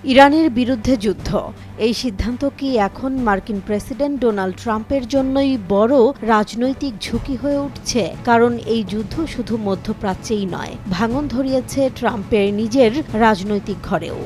ইরানের বিরুদ্ধে যুদ্ধ, এই সিদ্ধান্ত কি এখন মার্কিন প্রেসিডেন্ট ডোনাল্ড ট্রাম্পের জন্যই বড় রাজনৈতিক ঝুঁকি হয়ে উঠছে? কারণ এই যুদ্ধ শুধু মধ্যপ্রাচ্যেই নয়, ভাঙন ধরিয়েছে ট্রাম্পের নিজের রাজনৈতিক ঘরেও।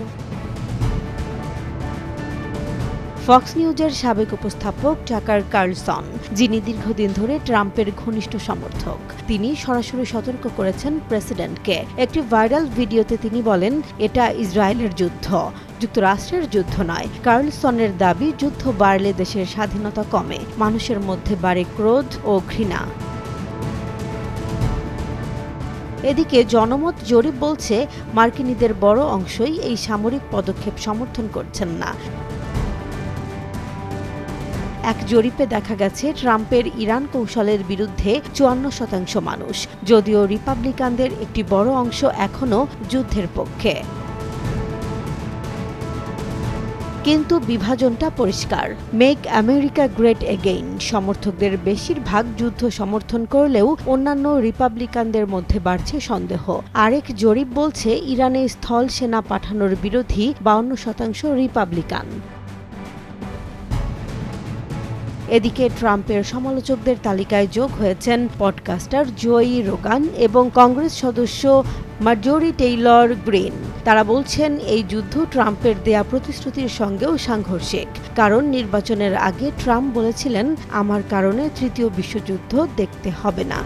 ফক্স নিউজের সাবেক উপস্থাপক টাকার কার্লসন, যিনি দীর্ঘদিন ধরে ট্রাম্পের ঘনিষ্ঠ সমর্থক, তিনি সরাসরি সতর্ক করেছেন প্রেসিডেন্টকে। একটি ভাইরাল ভিডিওতে তিনি বলেন, এটা ইসরায়েলের যুদ্ধ, যুক্তরাষ্ট্রের যুদ্ধ নয়। কার্লসনের দাবি, যুদ্ধ বাড়লে দেশের স্বাধীনতা কমে, মানুষের মধ্যে বাড়ে ক্রোধ ও ঘৃণা। এদিকে জনমত জরিপ বলছে, মার্কিনীদের বড় অংশই এই সামরিক পদক্ষেপ সমর্থন করছেন না। এক জরিপে দেখা গেছে, ট্রাম্পের ইরান কৌশলের বিরুদ্ধে ৫৪% মানুষ, যদিও রিপাবলিকানদের একটি বড় অংশ এখনও যুদ্ধের পক্ষে। কিন্তু বিভাজনটা পরিষ্কার। মেক আমেরিকা গ্রেট এগেইন সমর্থকদের বেশিরভাগ যুদ্ধ সমর্থন করলেও অন্যান্য রিপাবলিকানদের মধ্যে বাড়ছে সন্দেহ। আরেক জরিপ বলছে, ইরানে স্থল সেনা পাঠানোর বিরোধী ৫২% রিপাবলিকান। এদিকে ট্রাম্পের সমালোচকদের তালিকায় যোগ হয়েছেন পডকাস্টার জোই রোগান এবং কংগ্রেস সদস্য মার্জরি টেইলর গ্রিন। তারা বলছেন, এই যুদ্ধ ট্রাম্পের দেয়া প্রতিশ্রুতির সঙ্গেও সাংঘর্ষিক। কারণ নির্বাচনের আগে ট্রাম্প বলেছিলেন, আমার কারণে তৃতীয় বিশ্বযুদ্ধ দেখতে হবে না।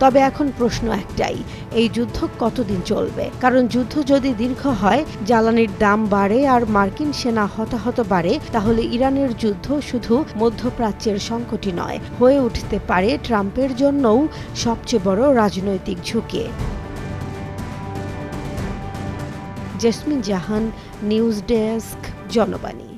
তবে এখন প্রশ্ন একটাই, এই যুদ্ধ কতদিন চলবে? কারণ যুদ্ধ যদি দীর্ঘ হয়, জ্বালানির দাম বাড়ে আর মার্কিন সেনা হতাহত বাড়ে, তাহলে ইরানের যুদ্ধ শুধু মধ্যপ্রাচ্যের সংকটই নয়, হয়ে উঠতে পারে ট্রাম্পের জন্যও সবচেয়ে বড় রাজনৈতিক ঝুঁকি। জেসমিন জাহান, নিউজ ডেস্ক, জনবাণী।